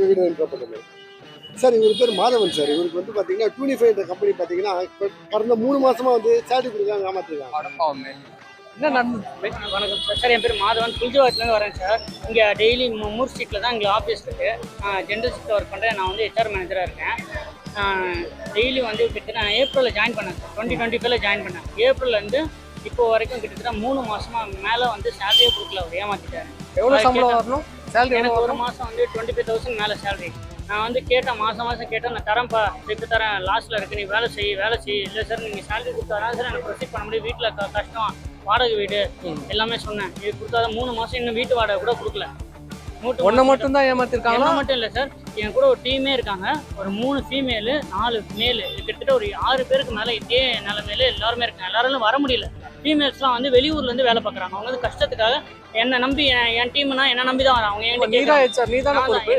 வீடு ரெண்ட் பண்ணுது சார். இவர் பேர் மாதவன் சார். இவருக்கு வந்து பார்த்தீங்கன்னா 25 கம்பெனி பார்த்தீங்கன்னா கடந்த 3 மாசமா வந்து சேலரி கொடுக்காம ஏமாத்திருக்காங்க. என்ன நடந்தது? வணக்கம் சார். சார் என் பேர் மாதவன், புல்ஜிவாரத்துலேருந்து வரேன் சார். இங்கே டெய்லி மூர் ஸ்ட்ரீட்டில் தான் எங்களுக்கு ஆஃபீஸ் இருக்குது. ஜென்ரல் ஷிஃப்ட்டில் ஒர்க் பண்ணுறேன். நான் வந்து ஹெச்ஆர் மேனேஜராக இருக்கேன். டெய்லி வந்து கிட்டத்தட்ட நான் ஏப்ரலில் ஜாயின் பண்ணேன் சார். 2025 ஜாயின் பண்ணேன். ஏப்ரல்லேருந்து இப்போ வரைக்கும் கிட்டத்தட்ட 3 மாதமாக மேலே வந்து சேலரியே கொடுக்கல. அவர் ஏமாற்றிட்டாரு. எவ்வளோ சம்பளம் வரணும்? சேலரி எனக்கு ஒரு மாதம் வந்து 25,000 மேலே சேலரி. நான் வந்து கேட்டேன், மாதம் கேட்டேன், நான் தரேன்ப்பா, இப்போ தரேன், லாஸ்ட்டில் இருக்குது, நீ வேலை செய்ய இல்லை சார், நீங்கள் சேலரி கொடுத்தாதான் சார் எனக்கு ப்ரொசீட் பண்ண முடியும், வீட்டில் கஷ்டம், வாடகை வீடு எல்லாமே சொன்னேன். இது கொடுத்தாதான் 3 மாதம் இன்னும் வீட்டு வாடகை கூட கொடுக்கல. ஒன்று மட்டும் தான் ஏமாத்திருக்காங்க. ஒன்று மட்டும் இல்லை சார், என் கூட ஒரு டீமே இருக்காங்க. ஒரு 3 ஃபீமேலு 4 மேலு, கிட்டத்தட்ட ஒரு 6 பேருக்கு மேலே இதே நிலைமையில எல்லாருமே இருக்காங்க. எல்லாரும் வர முடியல. ஃபீமேல்ஸ்லாம் வந்து வெளியூர்லேருந்து வேலை பார்க்குறாங்க. அவங்க வந்து கஷ்டத்துக்காக என்னை நம்பி, என் டீம்னா என்ன நம்பி தான் வராங்க. அவங்க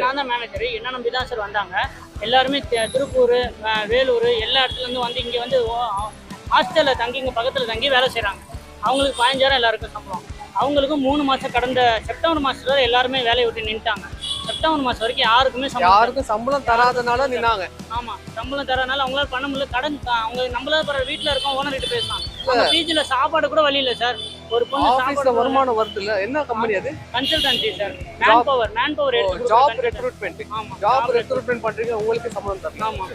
நான் தான் மேனேஜர், என்ன நம்பி தான் சார் வந்தாங்க. எல்லாருமே திருப்பூர், வேலூர் எல்லா இடத்துலேருந்து வந்து இங்கே வந்து ஹாஸ்டலில் தங்கி இங்கே பக்கத்தில் தங்கி வேலை செய்கிறாங்க. அவங்களுக்கு 15,000 எல்லாருக்கும் சம்பளம். அவங்களுக்கும் 3 மாதம் கடந்த செப்டம்பர் மாதத்துல எல்லாருமே வேலையை விட்டு நின்ட்டாங்க. செப்டம்பர் மாதம் வரைக்கும் யாருக்கும் சம்பளம் தராதனால நின்னாங்க. ஆமாம், சம்பளம் தராதனால அவங்களால பண்ண முடியல. கடன் அவங்க நம்மளால வீட்டில் இருக்கோம், ஓனர் கிட்ட பேசலாம். பிஜில சாப்பாடு கூட வழி இல்லை சார். ஒரு பொண்ணு சாப்பாடு வருமானம் வருது இல்லை. என்ன கம்பெனி அது? Consultancy sir. Man power job recruitment. Job recruitment பண்றீங்க, உங்களுக்கு சம்பளம் தரலாம். ஆமாம்.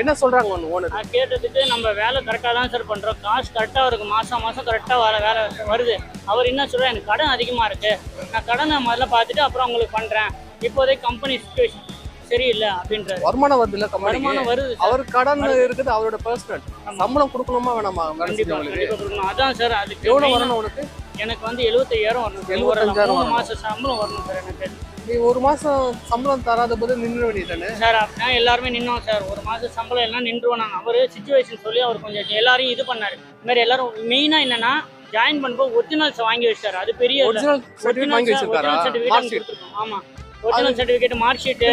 என்ன சொல்றாங்க ஓனர்? கேட்டதுக்கு நம்ம வேலை கரெக்டாக தான் சார் பண்ணுறோம், காசு கரெக்டாக இருக்கு, மாதம் கரெக்டாக வேலை வருது. அவர் என்ன சொல்கிறார், எனக்கு கடன் அதிகமாக இருக்குது, நான் கடனை முதல்ல பார்த்துட்டு அப்புறம் உங்களுக்கு பண்ணுறேன், இப்போதைக்கு கம்பெனி சிச்சுவேஷன் சரியில்லை அப்படின்றாரு. வருமானம் வருது இல்லை, வருமானம் வருது. அவர் கடன் இருக்குது, அவரோட பர்சனல். சம்பளம் கொடுக்கணுமா வேணாமா? கண்டிப்பாக கொடுக்கணும். அதான் சார். அதுக்கு எவ்வளோ வரணும் உனக்கு? எனக்கு வந்து 75,000 வரணும். 75,000 மாதம் சம்பளம் வரணும் சார். எனக்கு நீ ஒரு மாதம் சம்பளம் தராத போது நின்று வேண்டியதானே சார்? அப்படின்னா எல்லாருமே நின்னோம் சார். ஒரு மாதம் சம்பளம் எல்லாம் நின்றுவோம் நாங்கள். அவர் சிச்சுவேஷன் சொல்லி அவர் கொஞ்சம் எல்லாரையும் இது பண்ணார். இந்த மாதிரி எல்லாரும் மெயினாக என்னன்னா ஜாயின் பண்ணும்போது ஒரிஜினல்ஸ் வாங்கி வச்சார். அது பெரிய ஒரிஜினல் சர்டிஃபிகேட். ஆமாம், ஒரிஜினல் சர்டிஃபிகேட், மார்க் ஷீட்டு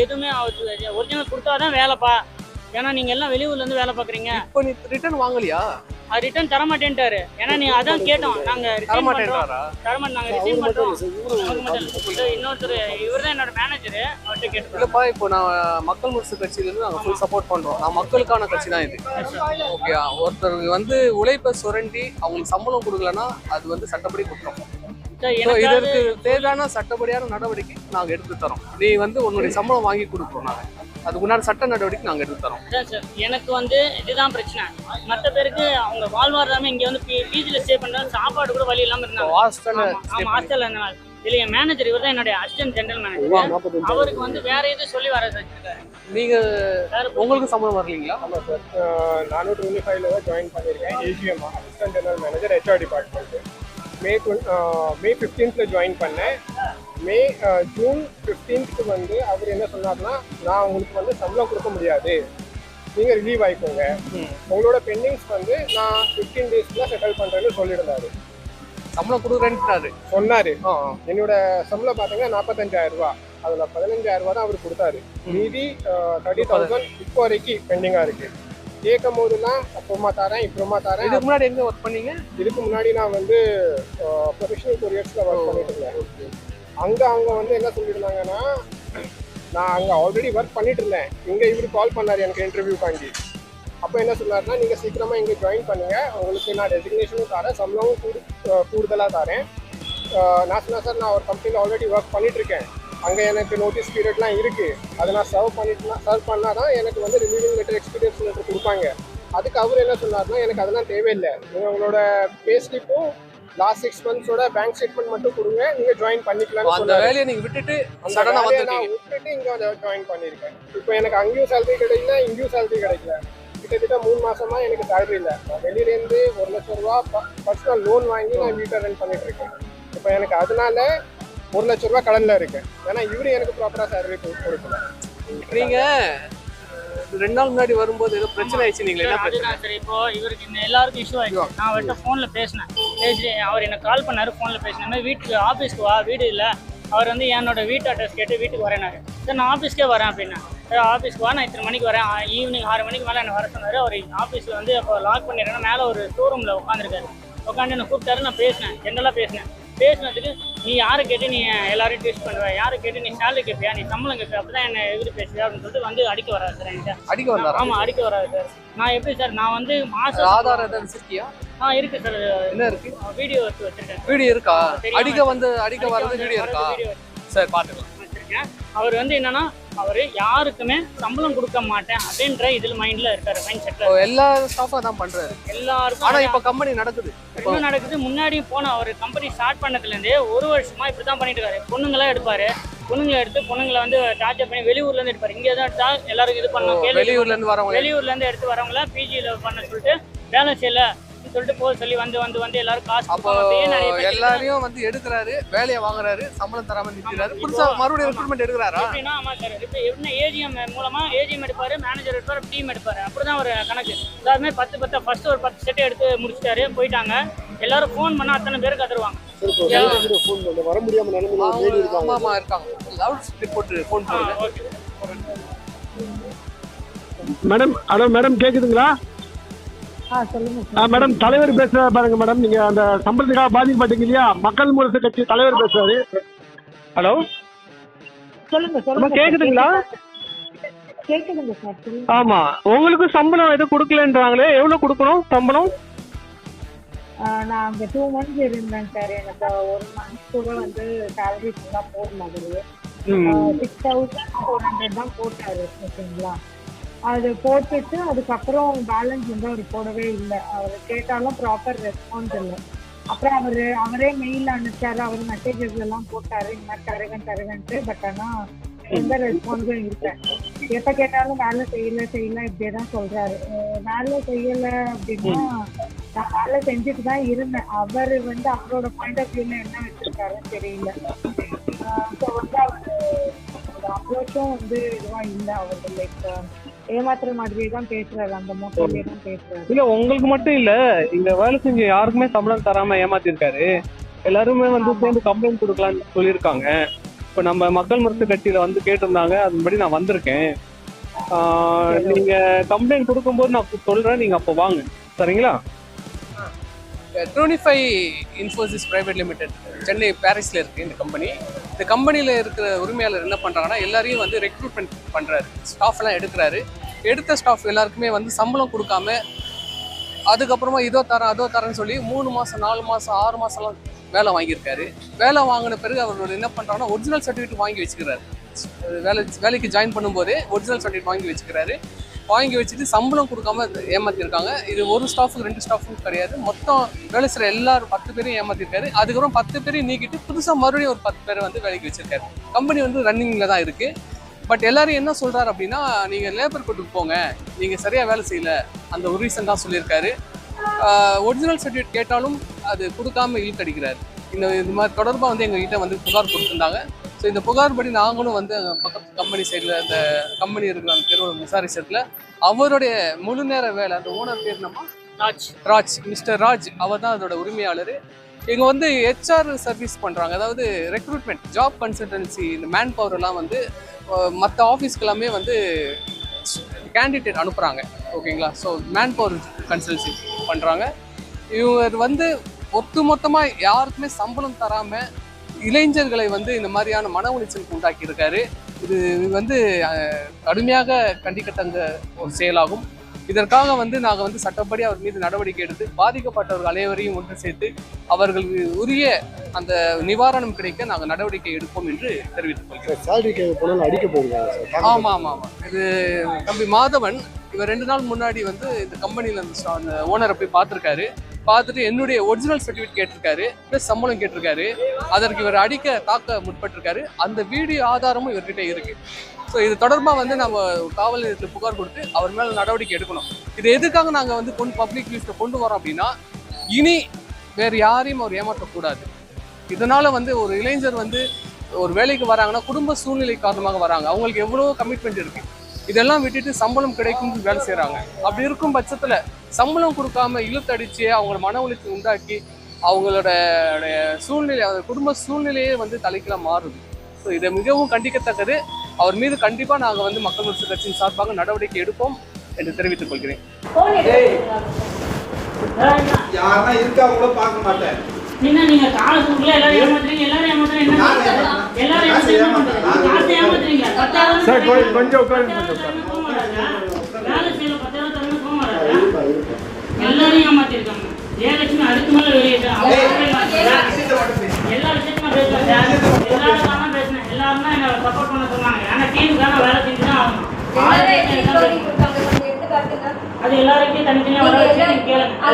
எதுவுமே ஒரிஜினல் கொடுத்தாதான் வேலைப்பா. ஏன்னா நீங்க எல்லாம் வெளியூர்ல வேலை பாக்குறீங்க. இப்போ நீ ரிட்டர்ன் வாங்கலையா? ரிட்டர்ன் தர மாட்டேன்ட்டாரு. ஏன்னா நீ அதான் கேட்டோம், நாங்க ரிட்டர்ன் பண்றோம், நாங்க ரிட்டர்ன் பண்றோம். இன்னொருத்தர், இவர் தான் என்னோட மேனேஜர், அவர்கிட்ட கேட்டு. இல்லப்பா, இப்போ நான் மக்கள் முரசு கட்சியில இருந்து நாங்க ஃபுல் சப்போர்ட் பண்றோம். நான் மக்களுக்கான கட்சி தான் இது. ஓகே, ஒருத்தர் வந்து உழைப்பை சுரண்டி அவங்களுக்கு சம்பளம் கொடுக்கலன்னா அது வந்து சட்டப்படி குற்றம். இதற்கு தேவையான சட்டப்படியான நடவடிக்கை நாங்க எடுத்து தரோம். நீ வந்து உன்னுடைய சம்பளம் வாங்கி கொடுக்குறோம். நாங்க அதுக்கு முன்னாடி சட்ட நடவடிக்கை நாங்கள் எடுத்து தரோம். சார் எனக்கு வந்து இதுதான் பிரச்சனை. மற்ற பேருக்கு அவங்க வாழ்வாதாரமே இங்கே வந்து பிஜியில் ஸ்டே பண்ணுறாங்க, சாப்பாடு கூட வழி இல்லாமல் இருந்தாங்க. ஹாஸ்டலில் இருந்தாங்க. இல்லை, என் மேனேஜர், இவர் தான் என்னுடைய அசிஸ்டன்ட் ஜெனரல் மேனேஜர். அவருக்கு வந்து வேற எதுவும் சொல்லி வர வச்சிருக்காரு. நீங்கள் உங்களுக்கு சம்பளம் வரலீங்களா? ஆமாம் சார், 425 தான் ஜாயின் பண்ணியிருக்கேன். AGM assistant general manager, HR department. May 15th join பண்ணேன். ஜூன் 15th வந்து அவர் என்ன சொன்னார்னா, நான் உங்களுக்கு வந்து சம்பளம் கொடுக்க முடியாது, நீங்கள் ரிலீவ் ஆகிக்கோங்க, உங்களோட பெண்டிங்ஸ் வந்து நான் 15 daysல செட்டில் பண்ணுறேன்னு சொல்லியிருந்தாரு. சம்பளம் கொடுக்குறேன்ட்டாரு சொன்னார். என்னோட சம்பளம் பார்த்தீங்கன்னா 45,000 ரூபா. அதில் 15,000 ரூபா தான் அவர் கொடுத்தாரு. மீதி 30,000 இப்போ வரைக்கும் பெண்டிங்காக இருக்குது. கேட்கும் போதுலாம் அப்புறமா தரேன், இப்பறமா தரேன். இதுக்கு முன்னாடி எங்கே ஒர்க் பண்ணீங்க? இதுக்கு முன்னாடி நான் வந்து ப்ரொஃபஷனல் கொரியர்ஸில் ஒர்க் பண்ணிட்டு இருந்தேன். அவங்க வந்து என்ன சொல்லியிருந்தாங்கன்னா, நான் அங்கே ஆல்ரெடி ஒர்க் பண்ணிட்டு இருந்தேன். இங்கே இவர் கால் பண்ணார் எனக்கு இன்டர்வியூக்காண்டி. அப்போ என்ன சொன்னார்னா, நீங்கள் சீக்கிரமாக இங்கே ஜாயின் பண்ணுங்கள், உங்களுக்கு நான் டெசிக்னேஷனும் தரேன், சம்பளமும் கூடுதலாக தரேன். நான் சொன்னேன், சார் நான் ஒரு கம்பெனியில் ஆல்ரெடி ஒர்க் பண்ணிகிட்ருக்கேன், அங்கே எனக்கு நோட்டீஸ் பீரியட்லாம் இருக்குது, அதை நான் சர்வ் பண்ணால் தான் எனக்கு வந்து ரிலீவிங் லெட்டர், எக்ஸ்பீரியன்ஸ் லெட்டர் கொடுப்பாங்க. அதுக்கு அவர் என்ன சொன்னார்னா, எனக்கு அதெல்லாம் தேவையில்லை, நீங்கள் உங்களோட பே ஸ்லிப்பும் லாஸ்ட் 6 months பேங்க் ஸ்டேட்மெண்ட் மட்டும் கொடுங்க, நீங்கள் ஜாயின் பண்ணிக்கலாம். அந்த வேலையை நீங்கள் விட்டுட்டு நான் விட்டுட்டு இங்கே ஜாயின் பண்ணியிருக்கேன். இப்போ எனக்கு அங்கேயும் சேலரி கிடைக்கல, இங்கேயும் சேலரி கிடைக்கல. கிட்டத்தட்ட 3 மாசமா எனக்கு சேலரி இல்லை. நான் வெளியிலேருந்து 1 லட்சம் ரூபா பர்சனல் லோன் வாங்கி நான் வீட்டை ரன் பண்ணிட்டு இருக்கேன். இப்போ எனக்கு அதனால 1 லட்சம் ரூபா கடனில் இருக்கேன். ஏன்னா இவரு எனக்கு ப்ராப்பராக சேலரி கொடுக்கல. நீங்கள் 2 நாள் முன்னாடி வரும்போது ஏதோ பிரச்சனை ஆயிடுச்சு. நீங்கள் என்ன பிரச்சனை? சரி, இப்போ இவருக்கு எல்லாருக்கும் இஷ்யூ ஆயிடுச்சு. நான் அவர்கிட்ட ஃபோனில் பேசினேன். அவர் எனக்கு கால் பண்ணாரு, ஃபோனில் பேசினேன். வீட்டுக்கு ஆஃபீஸ்க்கு வா, வீடு இல்லை. அவர் வந்து என்னோட வீட்டு அட்ரஸ் கேட்டு வீட்டுக்கு வரேனாரு. சார் நான் ஆஃபீஸ்க்கே வரேன் அப்படின்னா. சார் ஆஃபீஸ்க்கு வா, நான் இத்தனை மணிக்கு வரேன், ஈவினிங் 6 மணிக்கு மேலே என்னை வர சொன்னார். அவர் ஆஃபீஸில் வந்து அப்போ லாக் பண்ணிடுறேன்னா மேலே ஒரு ஷோரூமில் உட்காந்துருக்காரு. உட்காந்து என்னை கூப்பிட்டாரு. நான் பேசினேன், ஜென்ரலாக பேசினேன். பேசுனதுக்கு நீ யாரை கேட்டு நீ எல்லாரையும் டெஸ்ட் பண்ணுவ, யாரை கேட்டு நீ சேலரி கேட்பியா, நீ சம்பளம் கேட்பியா, அப்படிதான் என்ன எதிர்த்து பேசுவியா அப்படின்னு சொல்லிட்டு வந்து அடிக்க வராது சார் என்கிட்ட. அடிக்க வந்தாரா? ஆமா அடிக்க வராது சார். நான் எப்படி சார், நான் வந்து மாசம் ஆதாரம் ஏதாவது வச்சிருக்கியா? இருக்கு சார். என்ன இருக்கு? வீடியோ எடுத்து வச்சிருக்கேன். வீடியோ இருக்கா? தெரியுமா? அடிக்க வரது வீடியோ இருக்கா? சரி பாத்துக்கலாம். வச்சிருக்கேன். அவர் வந்து என்னன்னா, அவரு யாருக்குமே சம்பளம் கொடுக்க மாட்டேன் அப்படின்ற இதுல மைண்ட்ல இருக்காரு, மைண்ட் செட்ல. எல்லா ஸ்டாஃபும் அதான் பண்றாரு எல்லாருக்கும். ஆனா இப்ப கம்பெனி நடக்குது. என்ன நடக்குது, முன்னாடி போன அவர் கம்பெனி ஸ்டார்ட் பண்ணதுல இருந்தே ஒரு வருஷமா இப்படிதான் பண்ணிட்டு இருக்காரு. பொண்ணுங்களா எடுப்பாரு, பொண்ணுங்களை எடுத்து பொண்ணுங்களை வந்து டார்ச்சர் பண்ணி வெளியூர்ல இருந்து எடுப்பாரு. இங்க தான் எடுத்தா எல்லாருக்கும் இது பண்ணலாம். வெளியூர்ல இருந்து வரவங்க, வெளியூர்ல இருந்து எடுத்து வரவங்கள பிஜில பண்ண சொல்லிட்டு வேலை செய்யல சொல்லிட்டு போக சொல்லி வந்து எல்லாரும் காசு. அப்போ எல்லாரையும் வந்து எடுக்கிறாரு, வேலையை வாங்குறாரு, சம்பளம் தராம நிற்கிறாரு. புதுசா மறுபடியும் ரெக்ரூட்மெண்ட் எடுக்கிறாரா? எப்படின்னா ஆமா சார், இப்போ என்ன ஏஜிஎம் மூலமா ஏஜிஎம் எடுப்பாரு, மேனேஜர் எடுப்பாரு, டீம் எடுப்பாரு. அப்படிதான் ஒரு கணக்கு. எல்லாருமே 10 ஃபர்ஸ்ட் ஒரு 10 செட் எடுத்து முடிச்சிட்டாரு, போயிட்டாங்க. எல்லாரும் ஃபோன் பண்ணா அத்தனை பேருக்கு கதருவாங்க. வர முடியாம ஆமா இருக்காங்க. லவுட் ஸ்பீக்கர் போட்டு ஃபோன் பண்ணுங்க. மேடம், ஹலோ மேடம், கேக்குதுங்களா? மேடம், தலைவர் பேசுறாரு பாருங்க மேடம். நீங்க அந்த சம்பளத்துக்காக பாதிக்கப்பட்டீங்க இல்லையா, மக்கள் முரசு கட்சி தலைவர் பேசுறாரு. ஹலோ சொல்லுங்க, கேக்குதுங்களா? கேக்குதுங்க சார். ஆமா, உங்களுக்கு சம்பளம் எதுவும் கொடுக்கலன்றாங்களே, எவ்வளவு கொடுக்கணும் சம்பளம்? நான் அங்க 2 months இருந்தேன் சார். எனக்கு 1 month கூட வந்து சேலரி ஃபுல்லா போடல. அவரு 6,400 தான் போட்டாரு. ஓகேங்களா, அது போட்டுட்டு அதுக்கப்புறம் பேலன்ஸ் வந்து அவர் போடவே இல்லை. அவர் கேட்டாலும் ப்ராப்பர் ரெஸ்பான்ஸ் இல்லை. அப்புறம் அவரே மெயில் அனுப்பிச்சாரு, அவர் மெசேஜஸ் எல்லாம் போட்டாரு, இந்த மாதிரி தருகன்ட்டு. பட் ஆனால் எந்த ரெஸ்பான்ஸும் இல்லை. எப்போ கேட்டாலும் வேலை செய்யல இப்படியே தான் சொல்றாரு. வேலை செய்யலை அப்படின்னா நான் வேலை செஞ்சுட்டு தான் இருந்தேன். அவர் வந்து அவரோட பாயிண்ட் ஆஃப் வியூல என்ன வச்சிருக்காருன்னு தெரியல. ஸோ வந்து அவர் அப்ரோச்சும் வந்து இதுவாக இல்லை. அவர் லைக் ஏமாத்துற மாதிரியே தான் பேசுறாரு, அந்த மோட்டிலே தான் பேசுறாரு. இல்ல, உங்களுக்கு மட்டும் இல்ல, இங்க வேலை செஞ்ச யாருக்குமே சம்பளம் தராம ஏமாத்திருக்காரு. எல்லாருமே வந்து சேர்ந்து கம்ப்ளைண்ட் கொடுக்கலாம்னு சொல்லியிருக்காங்க. இப்ப நம்ம மக்கள் முரசு கட்சியில வந்து கேட்டிருந்தாங்க, அதன்படி நான் வந்திருக்கேன். நீங்க கம்ப்ளைண்ட் கொடுக்கும்போது நான் சொல்றேன், நீங்க அப்போ வாங்க, சரிங்களா? 25 இன்ஃபோசிஸ் பிரைவேட் லிமிடெட் சென்னை பாரிஸ்ல இருக்கு இந்த கம்பெனி. இந்த கம்பெனியில் இருக்கிற உரிமையாளர் என்ன பண்ணுறாங்கன்னா, எல்லாரையும் வந்து ரெக்ரூட்மெண்ட் பண்ணுறாரு, ஸ்டாஃப் எல்லாம் எடுக்கிறாரு. எடுத்த ஸ்டாஃப் எல்லாருக்குமே வந்து சம்பளம் கொடுக்காம அதுக்கப்புறமா இதோ தரேன்னு சொல்லி 3 மாதம் 4 மாதம் 6 மாதம்லாம் வேலை வாங்கியிருக்காரு. வேலை வாங்கின பிறகு அவர் என்ன பண்ணுறாங்கன்னா, ஒரிஜினல் சர்டிஃபிகேட் வாங்கி வச்சுக்கிறாரு. வேலைக்கு ஜாயின் பண்ணும்போதே ஒரிஜினல் சர்டிஃபிகேட் வாங்கி வச்சுட்டு சம்பளம் கொடுக்காம ஏமாத்திருக்காங்க. இது ஒரு ஸ்டாஃபுக்கு 2 ஸ்டாஃபுக்கு கிடையாது, மொத்தம் வேலை செய்கிற எல்லாரும் 10 பேரையும் ஏமாத்திருக்காரு. அதுக்கப்புறம் 10 பேரையும் நீக்கிட்டு புதுசாக மறுபடியும் ஒரு 10 பேரை வந்து வேலைக்கு வச்சிருக்காரு. கம்பெனி வந்து ரன்னிங்கில் தான் இருக்கு. பட் எல்லாரும் என்ன சொல்றாரு அப்படின்னா, நீங்க லேபர் கோர்ட்டுக்கு போங்க, நீங்க சரியா வேலை செய்யல, அந்த ஒரு ரீசன் தான் சொல்லியிருக்காரு. ஒரிஜினல் சர்டிஃபிகேட் கேட்டாலும் அது கொடுக்காம இழுத்தடிக்கிறாரு. இந்த மாதிரி தொடர்பாக வந்து எங்ககிட்ட வந்து புகார் கொடுத்துருந்தாங்க. ஸோ இந்த புகார் படி நாங்களும் வந்து பக்கத்து கம்பெனி சைடில் அந்த கம்பெனி இருக்கிற அந்த பேரோட விசாரிச்சதுல அவருடைய முழு நேர வேலை, அந்த ஓனர் பேர் நம்ம ராஜ், மிஸ்டர் ராஜ், அவர் தான் அதோட உரிமையாளர். இங்கே வந்து HR சர்வீஸ் பண்ணுறாங்க, அதாவது ரெக்ரூட்மெண்ட், ஜாப் கன்சல்டன்சி, இந்த மேன் பவர் எல்லாம் வந்து மற்ற ஆஃபீஸ்க்கு எல்லாமே வந்து கேண்டிடேட் அனுப்புகிறாங்க. ஓகேங்களா, ஸோ மேன் பவர் கன்சல்டன்சி பண்ணுறாங்க. இவர் வந்து ஒட்டுமொத்தமாக யாருக்குமே சம்பளம் தராமல் இளைஞர்களை வந்து இந்த மாதிரியான மன உளைச்சலுக்கு உண்டாக்கி இருக்காரு. இது வந்து கடுமையாக கண்டிக்கத்தக்க ஒரு செயலாகும். இதற்காக வந்து நாங்கள் வந்து சட்டப்படி அவர் மீது நடவடிக்கை எடுத்து பாதிக்கப்பட்டவர்கள் அனைவரையும் ஒன்று சேர்த்து அவர்களுக்கு உரிய அந்த நிவாரணம் கிடைக்க நாங்கள் நடவடிக்கை எடுப்போம் என்று தெரிவித்துக் கொள்கிறோம். ஆமாம், இது தம்பி மாதவன். இவர் 2 நாள் முன்னாடி வந்து இந்த கம்பெனியில் அந்த ஓனரை போய் பார்த்துட்டு என்னுடைய ஒரிஜினல் சர்டிஃபிகேட் கேட்டிருக்காரு, ப்ளஸ் சம்பளம் கேட்டிருக்காரு. அதற்கு இவர் தாக்க முற்பட்டிருக்காரு. அந்த வீடியோ ஆதாரமும் இவர்கிட்ட இருக்கு. ஸோ இது தொடர்பாக வந்து நம்ம காவல் நிலையத்தில் புகார் கொடுத்து அவர் மேலே நடவடிக்கை எடுக்கணும். இது எதுக்காக நாங்கள் வந்து பப்ளிக் நியூஸில் கொண்டு வரோம் அப்படின்னா, இனி வேறு யாரையும் அவர் ஏமாற்றக்கூடாது. இதனால வந்து ஒரு இளைஞர் வந்து ஒரு வேலைக்கு வராங்கன்னா குடும்ப சூழ்நிலை காரணமாக வராங்க, அவங்களுக்கு எவ்வளோ கமிட்மெண்ட் இருக்கு. இதெல்லாம் விட்டுட்டு சம்பளம் கிடைக்கும் வேலை செய்கிறாங்க. அப்படி இருக்கும் பட்சத்தில் சம்பளம் கொடுக்காம இழுத்தடிச்சு அவங்கள மன உளைச்சல் உண்டாக்கி அவங்களோட சூழ்நிலை, குடும்ப சூழ்நிலையே வந்து தலைக்கெல்லாம் மாறுது. ஸோ இதை மிகவும் கண்டிக்கத்தக்கது. அவர் மீது கண்டிப்பாக நாங்கள் வந்து மக்கள் முரசு கட்சியின் சார்பாக நடவடிக்கை எடுப்போம் என்று தெரிவித்துக் கொள்கிறேன். யாருன்னா இருக்கா கூட பார்க்க மாட்டேன். நீங்க காசுக்குள்ள எல்லாரும் ஏமாத்துறீங்க, எல்லாரும் ஏமாத்துறீங்க, என்ன எல்லாரும் ஏமாத்துறீங்க, காசை ஏமாத்துறீங்க. 10,000 சார் கொஞ்சம் உட்காருங்க. வேலை செய்யல 10,000 தரணும் போக மாட்டாங்க. எல்லாரையும் ஏமாத்திருக்காங்க. ஜெயலட்சுமி அதுக்கு மேல வெளியிட்டா எல்லா விஷயத்தையும் பேசுவேன் சார். எல்லாரும் பேசினேன். எல்லாரும் தான் என்ன சப்போர்ட் பண்ண சொன்னாங்க. ஏன்னா டீமுக்கான வேலை செஞ்சு தான் ஆகணும். அது எல்லாருக்கும் தனித்தனியா வர வச்சு கேளுங்க.